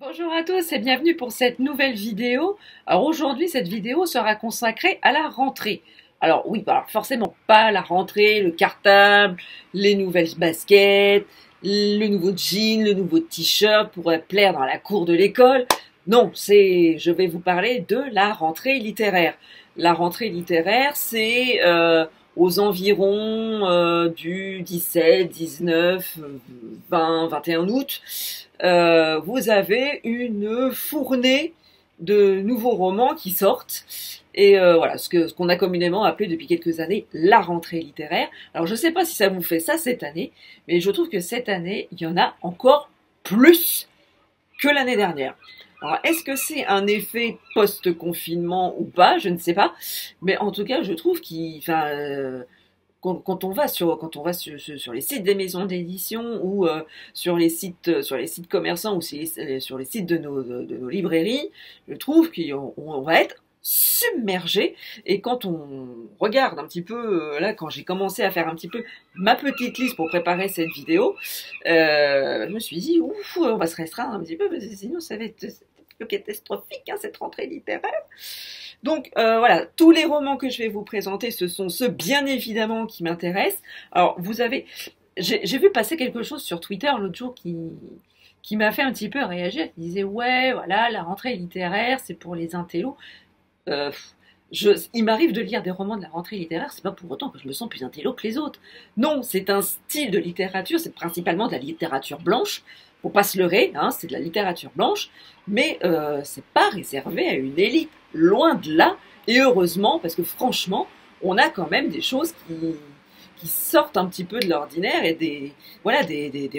Bonjour à tous et bienvenue pour cette nouvelle vidéo. Alors aujourd'hui, cette vidéo sera consacrée à la rentrée. Alors oui, alors forcément pas la rentrée, le cartable, les nouvelles baskets, le nouveau jean, le nouveau t-shirt pour plaire dans la cour de l'école. Non, je vais vous parler de la rentrée littéraire. La rentrée littéraire, c'est aux environs du 17, 19, 20, 21 août. Vous avez une fournée de nouveaux romans qui sortent. Et voilà, ce qu'on a communément appelé depuis quelques années la rentrée littéraire. Alors je ne sais pas si ça vous fait ça cette année, mais je trouve que cette année, il y en a encore plus que l'année dernière. Alors, est-ce que c'est un effet post-confinement ou pas? Je ne sais pas. Mais en tout cas, je trouve quand on va sur les sites des maisons d'édition ou sur les sites commerçants ou sur les sites de nos librairies, je trouve qu'on va être submergé. Et quand on regarde un petit peu, là, quand j'ai commencé à faire un petit peu ma petite liste pour préparer cette vidéo, je me suis dit, ouf, on va se restreindre un petit peu, parce que sinon ça va être un peu catastrophique, hein, cette rentrée littéraire. Donc voilà, tous les romans que je vais vous présenter, ce sont ceux bien évidemment qui m'intéressent. Alors j'ai vu passer quelque chose sur Twitter l'autre jour qui m'a fait un petit peu réagir. Il disait ouais, voilà, la rentrée littéraire, c'est pour les intellos. Euh, il m'arrive de lire des romans de la rentrée littéraire, c'est pas pour autant que je me sens plus intello que les autres. Non, c'est un style de littérature, c'est principalement de la littérature blanche. Faut pas se leurrer, hein, c'est de la littérature blanche, mais c'est pas réservé à une élite, loin de là. Et heureusement, parce que franchement, on a quand même des choses qui sortent un petit peu de l'ordinaire et des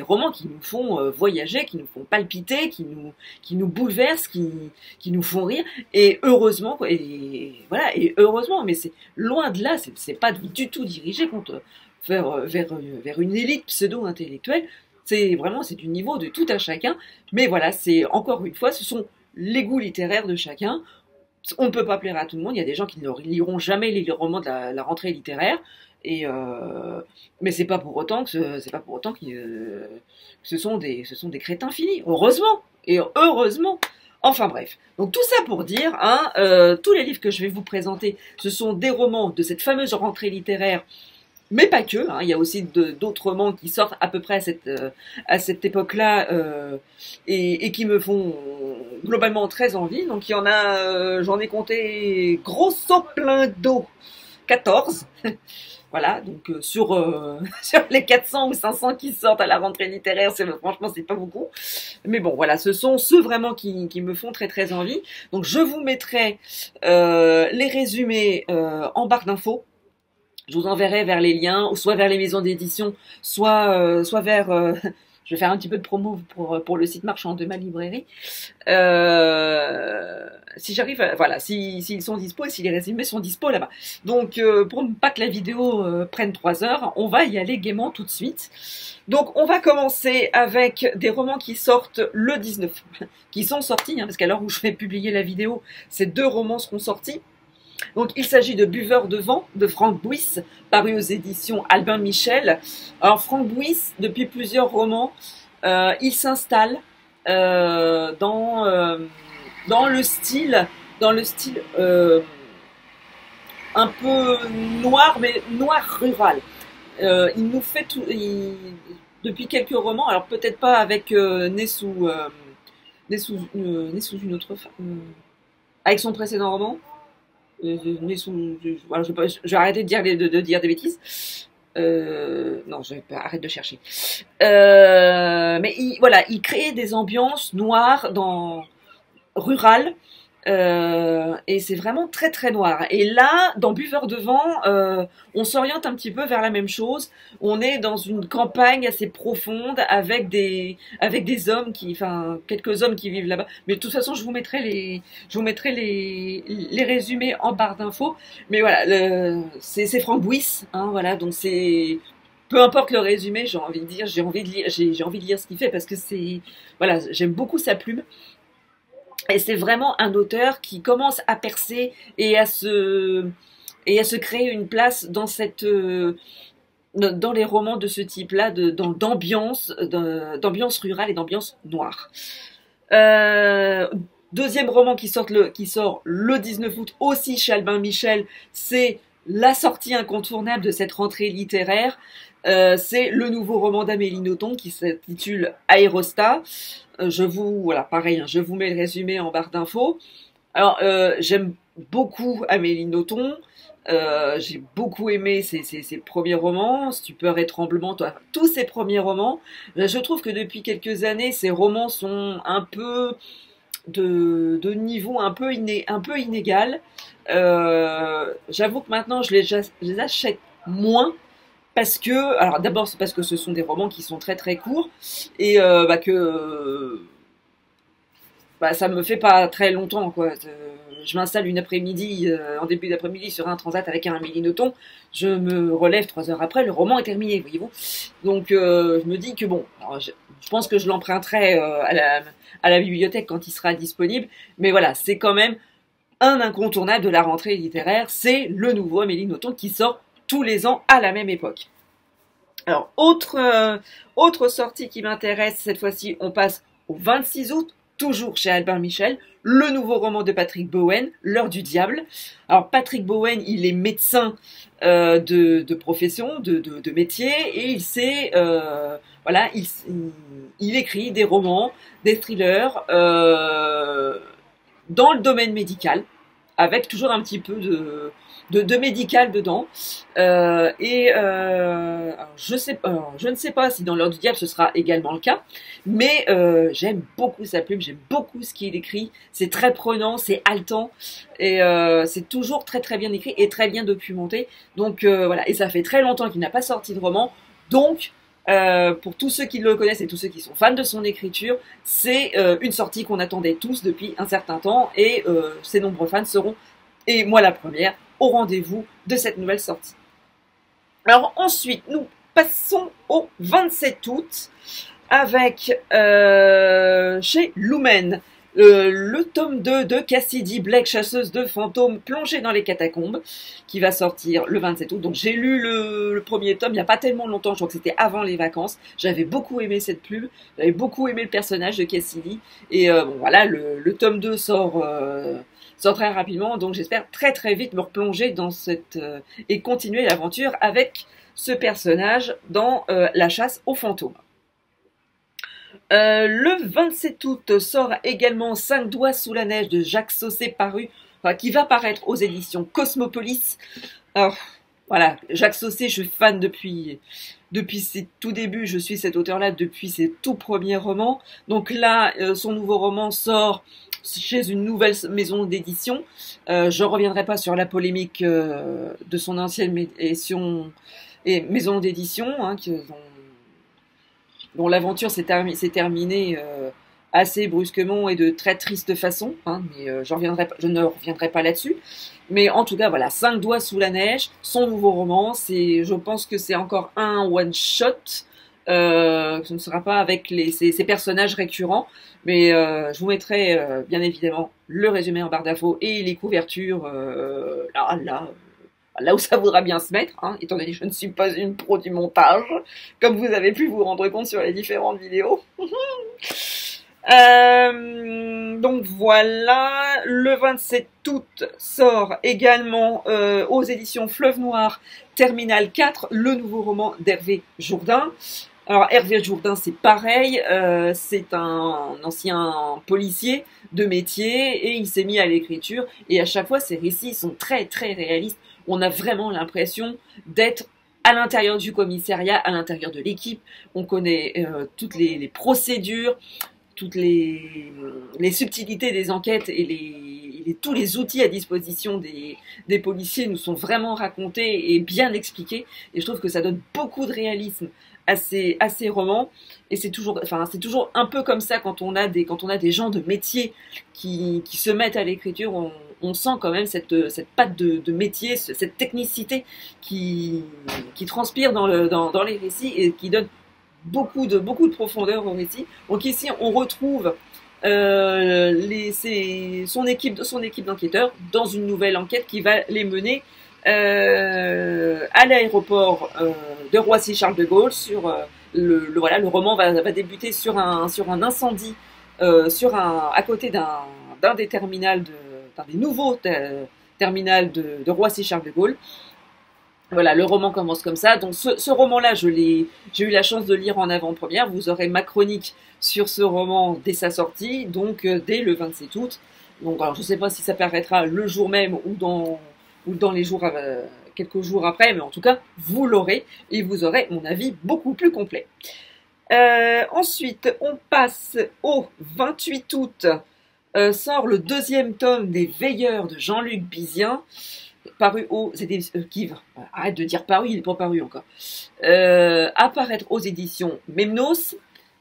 romans qui nous font voyager, qui nous font palpiter, qui nous bouleversent, qui nous font rire. Et heureusement, et heureusement, mais c'est loin de là, c'est pas du tout dirigé vers une élite pseudo-intellectuelle. C'est du niveau de tout à chacun. Mais voilà, c'est encore une fois, ce sont les goûts littéraires de chacun. On ne peut pas plaire à tout le monde. Il y a des gens qui ne liront jamais les romans de la rentrée littéraire. Et mais c'est pas pour autant que ce sont des crétins finis. Heureusement et heureusement. Enfin bref. Donc tout ça pour dire, hein, tous les livres que je vais vous présenter, ce sont des romans de cette fameuse rentrée littéraire. Mais pas que, hein, il y a aussi d'autres romans qui sortent à peu près à cette époque-là et qui me font globalement très envie. Donc il y en a, j'en ai compté grosso plein d'eau, 14. Voilà, donc sur les 400 ou 500 qui sortent à la rentrée littéraire, franchement c'est pas beaucoup. Mais bon, voilà, ce sont ceux vraiment qui me font très très envie. Donc je vous mettrai les résumés en barre d'infos. Je vous enverrai vers les liens, soit vers les maisons d'édition, soit vers... je vais faire un petit peu de promo pour le site marchand de ma librairie. Si j'arrive, voilà, s'ils sont dispo et si les résumés sont dispo là-bas. Donc, pour ne pas que la vidéo prenne 3 heures, on va y aller gaiement tout de suite. Donc, on va commencer avec des romans qui sortent le 19, qui sont sortis, hein, parce qu'à l'heure où je vais publier la vidéo, ces 2 romans seront sortis. Donc, il s'agit de Buveur de vent de Franck Bouys, paru aux éditions Albin Michel. Alors, Franck Bouys, depuis plusieurs romans, il s'installe dans le style un peu noir, mais noir rural. Il nous fait depuis quelques romans, alors peut-être pas avec Né sous une autre femme, avec son précédent roman. Voilà, je vais arrêter de dire des bêtises. Non, arrête de chercher. Mais il crée des ambiances noires rurales. Et c'est vraiment très très noir. Et là, dans Buveur de vent, on s'oriente un petit peu vers la même chose. On est dans une campagne assez profonde avec des hommes quelques hommes qui vivent là-bas. Mais de toute façon, je vous mettrai les résumés en barre d'infos. Mais voilà, c'est Franck Bouys, hein, voilà. Donc peu importe le résumé, j'ai envie de lire ce qu'il fait parce que voilà, j'aime beaucoup sa plume. Et c'est vraiment un auteur qui commence à percer et à se créer une place dans dans les romans de ce type-là, d'ambiance rurale et d'ambiance noire. Euh, Deuxième roman qui sort le 19 août aussi chez Albin Michel, c'est la sortie incontournable de cette rentrée littéraire. C'est le nouveau roman d'Amélie Nothomb qui s'intitule Aérostat. Voilà, pareil, hein, je vous mets le résumé en barre d'infos. Alors, j'aime beaucoup Amélie Nothomb. J'ai beaucoup aimé ses premiers romans, Stupeur et Tremblement, tous ses premiers romans. Je trouve que depuis quelques années, ses romans sont un peu de niveau un peu inégal. J'avoue que maintenant, je les achète moins parce que, alors d'abord c'est parce que ce sont des romans qui sont très très courts et ça me fait pas très longtemps quoi. Je m'installe une après-midi, en début d'après-midi sur un transat avec un Amélie Nothomb, je me relève 3 heures après, le roman est terminé, voyez-vous. Donc je me dis que bon, alors, je pense que je l'emprunterai à la bibliothèque quand il sera disponible, mais voilà, c'est quand même un incontournable de la rentrée littéraire, c'est le nouveau Amélie Nothomb qui sort tous les ans à la même époque. Alors, autre sortie qui m'intéresse, cette fois-ci, on passe au 26 août, toujours chez Albin Michel, le nouveau roman de Patrick Bowen, L'heure du diable. Alors, Patrick Bowen, il est médecin de profession, de métier, et voilà, il écrit des romans, des thrillers dans le domaine médical, avec toujours un petit peu de médical dedans. Je ne sais pas si dans l'heure du diable ce sera également le cas, mais j'aime beaucoup sa plume, j'aime beaucoup ce qu'il écrit. C'est très prenant, c'est haletant, et c'est toujours très très bien écrit et très bien documenté. Donc voilà, et ça fait très longtemps qu'il n'a pas sorti de roman, donc pour tous ceux qui le connaissent et tous ceux qui sont fans de son écriture, c'est une sortie qu'on attendait tous depuis un certain temps, et ses nombreux fans seront, et moi la première, au rendez-vous de cette nouvelle sortie. Alors ensuite, nous passons au 27 août avec chez Lumen le tome 2 de Cassidy Blake, chasseuse de fantômes plongée dans les catacombes, qui va sortir le 27 août. Donc j'ai lu le premier tome il n'y a pas tellement longtemps, je crois que c'était avant les vacances. J'avais beaucoup aimé cette plume, j'avais beaucoup aimé le personnage de Cassidy, et bon voilà, le tome 2 sort très rapidement, donc j'espère très très vite me replonger dans et continuer l'aventure avec ce personnage dans la chasse aux fantômes. Le 27 août sort également 5 doigts sous la neige de Jacques Saussé, qui va paraître aux éditions Cosmopolis. Alors, voilà, Jacques Saussé, je suis fan depuis ses tout débuts, je suis cet auteur-là depuis ses tout premiers romans. Donc là, son nouveau roman sort chez une nouvelle maison d'édition. Je reviendrai pas sur la polémique de son ancienne maison d'édition, hein, dont l'aventure s'est terminée assez brusquement et de très triste façon, hein, mais je ne reviendrai pas là-dessus. Mais en tout cas, voilà, 5 doigts sous la neige, son nouveau roman, je pense que c'est encore un one-shot, ce ne sera pas avec ces personnages récurrents, mais je vous mettrai bien évidemment le résumé en barre d'infos et les couvertures là où ça voudra bien se mettre, hein, étant donné que je ne suis pas une pro du montage, comme vous avez pu vous rendre compte sur les différentes vidéos. Donc voilà, le 27 août sort également aux éditions Fleuve Noir, Terminal 4, le nouveau roman d'Hervé Jourdain. Alors Hervé Jourdain, c'est pareil, c'est un ancien policier de métier, et il s'est mis à l'écriture, et à chaque fois ses récits sont très très réalistes. On a vraiment l'impression d'être à l'intérieur du commissariat, à l'intérieur de l'équipe. On connaît toutes les procédures, toutes les subtilités des enquêtes, et tous les outils à disposition des policiers nous sont vraiment racontés et bien expliqués. Et je trouve que ça donne beaucoup de réalisme à ces romans. Et c'est toujours un peu comme ça quand on a des gens de métier qui se mettent à l'écriture. On sent quand même cette patte de métier, cette technicité qui transpire dans les récits et qui donne beaucoup de profondeur au récit. Donc ici, on retrouve son équipe d'enquêteurs dans une nouvelle enquête qui va les mener à l'aéroport de Roissy-Charles de Gaulle. Le roman va débuter sur un incendie à côté d'un des terminals, d'un des nouveaux terminals de Roissy-Charles de Gaulle. Voilà, le roman commence comme ça. Donc ce roman-là, j'ai eu la chance de lire en avant-première. Vous aurez ma chronique sur ce roman dès sa sortie, donc dès le 27 août. Donc alors, je ne sais pas si ça paraîtra le jour même ou dans les jours quelques jours après, mais en tout cas, vous l'aurez et vous aurez mon avis beaucoup plus complet. Ensuite, on passe au 28 août. Sort le deuxième tome des Veilleurs de Jean-Luc Bizien, paru aux éditions Kivre. Arrête de dire paru, il n'est pas paru encore. Apparaître aux éditions Memnos,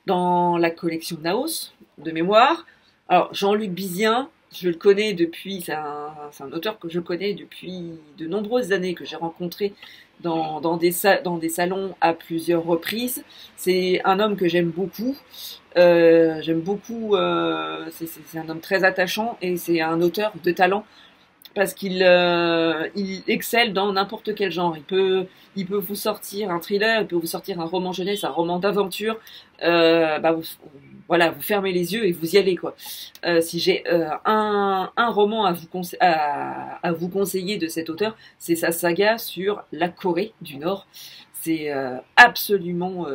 dans la collection Naos, de mémoire. Alors, Jean-Luc Bizien, je le connais depuis, c'est un auteur que je connais depuis de nombreuses années, que j'ai rencontré dans des salons à plusieurs reprises. C'est un homme que j'aime beaucoup. J'aime beaucoup, c'est un homme très attachant et c'est un auteur de talent parce qu'il il excelle dans n'importe quel genre. Il peut vous sortir un thriller, il peut vous sortir un roman jeunesse, un roman d'aventure. Voilà, vous fermez les yeux et vous y allez quoi. Si j'ai un roman à vous conseiller de cet auteur, c'est sa saga sur la Corée du Nord. C'est absolument,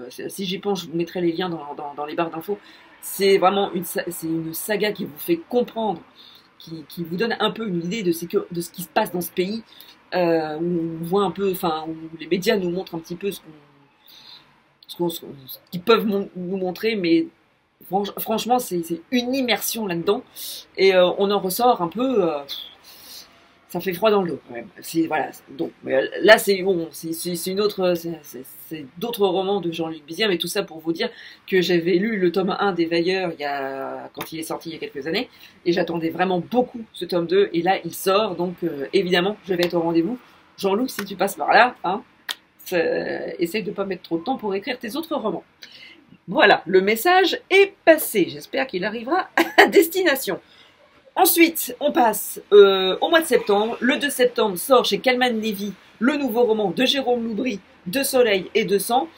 si j'y pense, je vous mettrai les liens dans les barres d'infos. C'est vraiment une saga qui vous fait comprendre, qui vous donne un peu une idée de ce qui se passe dans ce pays, où on voit un peu, enfin, où les médias nous montrent un petit peu ce qu'ils peuvent nous montrer, mais franchement, c'est une immersion là-dedans, et on en ressort un peu. Ça fait froid dans le dos quand même. Voilà. Donc là c'est bon, c'est une autre, c'est d'autres romans de Jean-Luc Bizien, mais tout ça pour vous dire que j'avais lu le tome 1 des Veilleurs quand il est sorti il y a quelques années, et j'attendais vraiment beaucoup ce tome 2, et là il sort, donc évidemment je vais être au rendez-vous. Jean-Luc, si tu passes par là, hein, essaye de pas mettre trop de temps pour écrire tes autres romans. Voilà, le message est passé. J'espère qu'il arrivera à destination. Ensuite, on passe au mois de septembre. Le 2 septembre sort chez Calman Levy le nouveau roman de Jérôme Loubry, De Soleil et de Sang.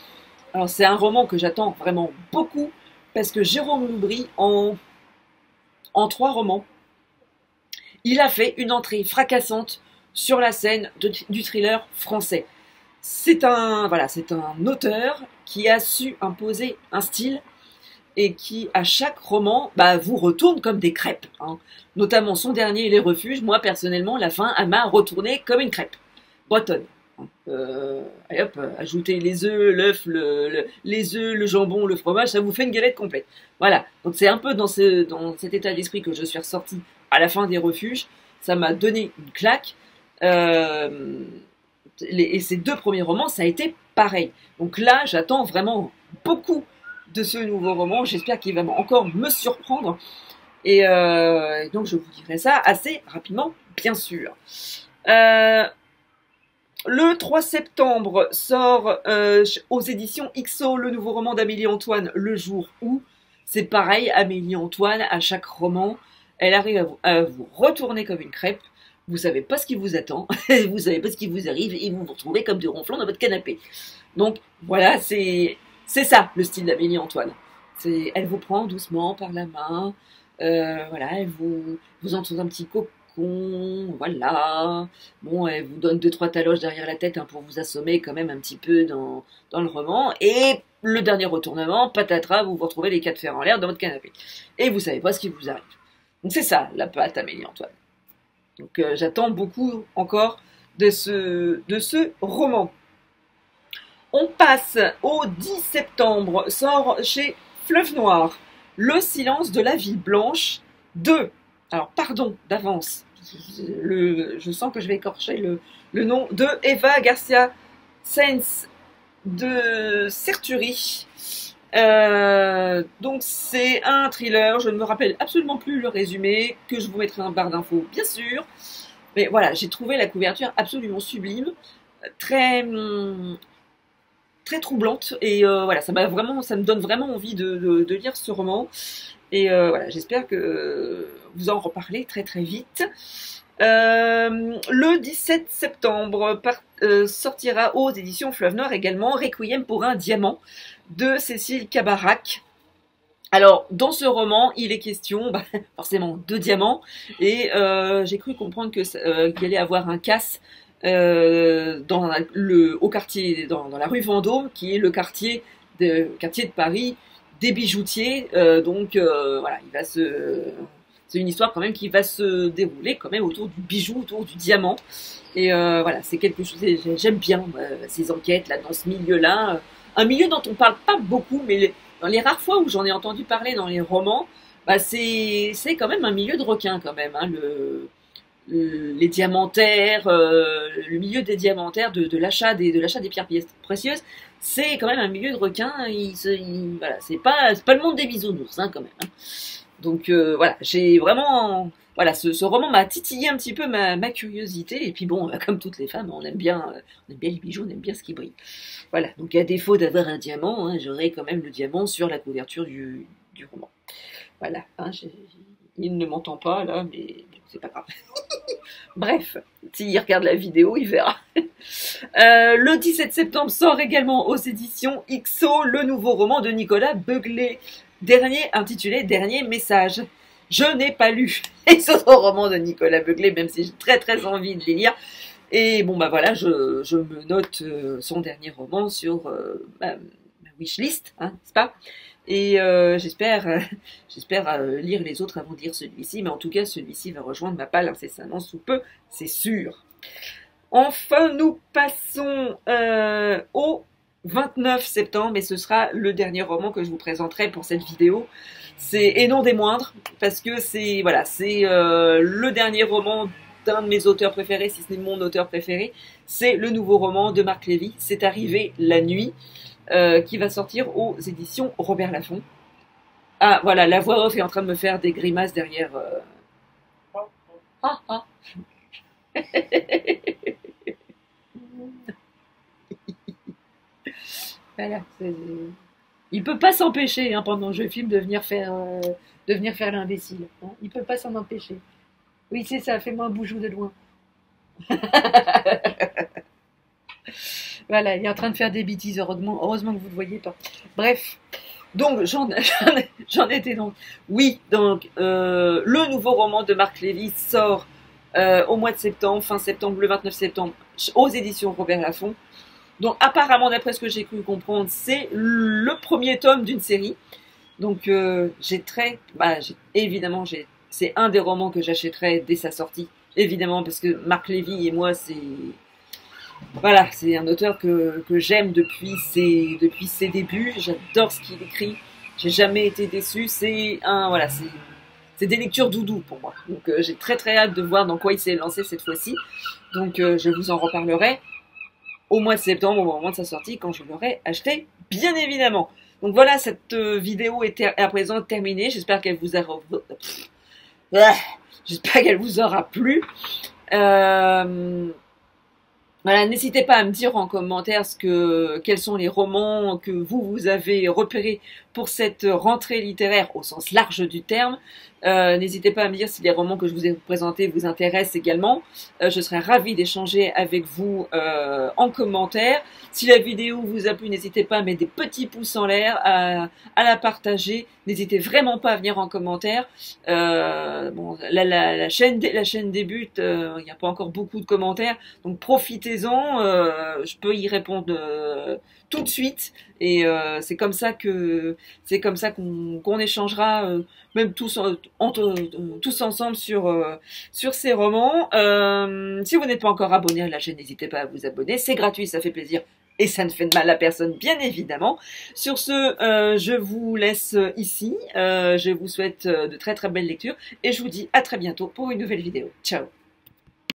Alors c'est un roman que j'attends vraiment beaucoup parce que Jérôme Loubry, en 3 romans, il a fait une entrée fracassante sur la scène du thriller français. C'est un auteur qui a su imposer un style et qui, à chaque roman, vous retourne comme des crêpes. Hein. Notamment son dernier, Les Refuges. Moi, personnellement, la fin, elle m'a retourné comme une crêpe bretonne. Et hop, ajoutez les œufs, l'œuf, les œufs, le jambon, le fromage, ça vous fait une galette complète. Voilà. Donc c'est un peu dans cet état d'esprit que je suis ressortie à la fin des Refuges. Ça m'a donné une claque. Et ces 2 premiers romans, ça a été pareil. Donc là, j'attends vraiment beaucoup de ce nouveau roman. J'espère qu'il va encore me surprendre. Et donc, je vous dirai ça assez rapidement, bien sûr. Le 3 septembre sort aux éditions XO le nouveau roman d'Amélie Antoine, Le jour où. C'est pareil, Amélie Antoine, à chaque roman, elle arrive à vous retourner comme une crêpe. Vous savez pas ce qui vous attend, vous savez pas ce qui vous arrive, et vous vous retrouvez comme des ronflons dans votre canapé. Donc voilà, c'est ça le style d'Amélie Antoine. Elle vous prend doucement par la main, voilà, elle vous entoure un petit cocon, voilà. Bon, elle vous donne 2-3 taloches derrière la tête pour vous assommer quand même un petit peu dans le roman. Et le dernier retournement, patatras, vous vous retrouvez les 4 fers en l'air dans votre canapé. Et vous savez pas ce qui vous arrive. Donc c'est ça, la patte Amélie Antoine. Donc j'attends beaucoup encore de ce roman. On passe au 10 septembre, sort chez Fleuve Noir, Le silence de la ville blanche de... Alors pardon d'avance, je sens que je vais écorcher le nom de Eva Garcia Sainz de Serturi. Donc c'est un thriller, je ne me rappelle absolument plus le résumé, que je vous mettrai en barre d'infos bien sûr, mais voilà, j'ai trouvé la couverture absolument sublime, très troublante, et voilà, ça me donne vraiment envie de lire ce roman, et voilà, j'espère que vous en reparlez très très vite. Le 17 septembre sortira aux éditions Fleuve Noir également Requiem pour un diamant de Cécile Cabarac. Alors, dans ce roman, il est question, bah, forcément, de diamants, et j'ai cru comprendre qu'il allait avoir un casse au quartier, dans la rue Vendôme, qui est le quartier de Paris des bijoutiers. Voilà, c'est une histoire quand même qui va se dérouler quand même autour du bijou, autour du diamant. Et voilà, c'est quelque chose. J'aime bien ces enquêtes là dans ce milieu-là, un milieu dont on parle pas beaucoup, mais dans les rares fois où j'en ai entendu parler dans les romans, bah c'est quand même un milieu de requins quand même, hein, les diamantaires, le milieu des diamantaires, de l'achat des pierres précieuses, c'est quand même un milieu de requins. Voilà, c'est pas le monde des bisounours, hein, quand même. Hein. Donc voilà, j'ai vraiment, voilà, ce roman m'a titillé un petit peu ma curiosité. Et puis bon, comme toutes les femmes, on aime bien les bijoux, on aime bien ce qui brille. Voilà, donc à défaut d'avoir un diamant, hein, j'aurai quand même le diamant sur la couverture du roman. Voilà, hein, il ne m'entend pas là, mais c'est pas grave. Bref, s'il regarde la vidéo, il verra. Le 17 septembre sort également aux éditions XO le nouveau roman de Nicolas Beuglet, intitulé Dernier message. Je n'ai pas lu les autres romans de Nicolas Beuglet, même si j'ai très très envie de les lire. Et bon bah voilà, je me note son dernier roman sur ma wishlist, hein, n'est-ce pas? Et j'espère lire les autres avant de lire celui-ci, mais en tout cas celui-ci va rejoindre ma palle incessamment sous peu, c'est sûr. Enfin, nous passons au 29 septembre, et ce sera le dernier roman que je vous présenterai pour cette vidéo. Et non des moindres, parce que c'est voilà, c'est le dernier roman d'un de mes auteurs préférés, si ce n'est mon auteur préféré. C'est le nouveau roman de Marc Lévy, C'est arrivé la nuit, qui va sortir aux éditions Robert Laffont. Ah voilà, la voix off est en train de me faire des grimaces derrière. Ah, ah. Voilà, il peut pas s'empêcher, hein, pendant que je filme, de venir faire l'imbécile. Hein. Il peut pas s'en empêcher. Oui, c'est ça, fais-moi un boujou de loin. Voilà, il est en train de faire des bêtises, heureusement que vous ne le voyez pas. Bref, donc j'en étais donc. Oui, donc le nouveau roman de Marc Lévy sort au mois de septembre, fin septembre, le 29 septembre, aux éditions Robert Laffont. Donc apparemment, d'après ce que j'ai cru comprendre, c'est le premier tome d'une série. Donc évidemment, c'est un des romans que j'achèterai dès sa sortie. Évidemment, parce que Marc Lévy et moi, c'est un auteur que j'aime depuis ses débuts. J'adore ce qu'il écrit. J'ai jamais été déçue. C'est des lectures doudou pour moi. Donc j'ai très très hâte de voir dans quoi il s'est lancé cette fois-ci. Donc je vous en reparlerai au mois de septembre, au moment de sa sortie, quand je l'aurai acheté, bien évidemment. Donc voilà, cette vidéo est à présent terminée. J'espère qu'elle vous aura plu. Voilà, n'hésitez pas à me dire en commentaire quels sont les romans que vous avez repérés pour cette rentrée littéraire au sens large du terme. N'hésitez pas à me dire si les romans que je vous ai présentés vous intéressent également. Je serai ravie d'échanger avec vous en commentaire. Si la vidéo vous a plu, n'hésitez pas à mettre des petits pouces en l'air, à la partager. N'hésitez vraiment pas à venir en commentaire. Bon, la chaîne débute, il n'y a pas encore beaucoup de commentaires, donc profitez-en. Je peux y répondre tout de suite, et c'est comme ça qu'on échangera, même tous ensemble sur ces romans. Si vous n'êtes pas encore abonné à la chaîne, n'hésitez pas à vous abonner, c'est gratuit, ça fait plaisir. Et ça ne fait de mal à personne, bien évidemment. Sur ce, je vous laisse ici. Je vous souhaite de très très belles lectures. Et je vous dis à très bientôt pour une nouvelle vidéo. Ciao!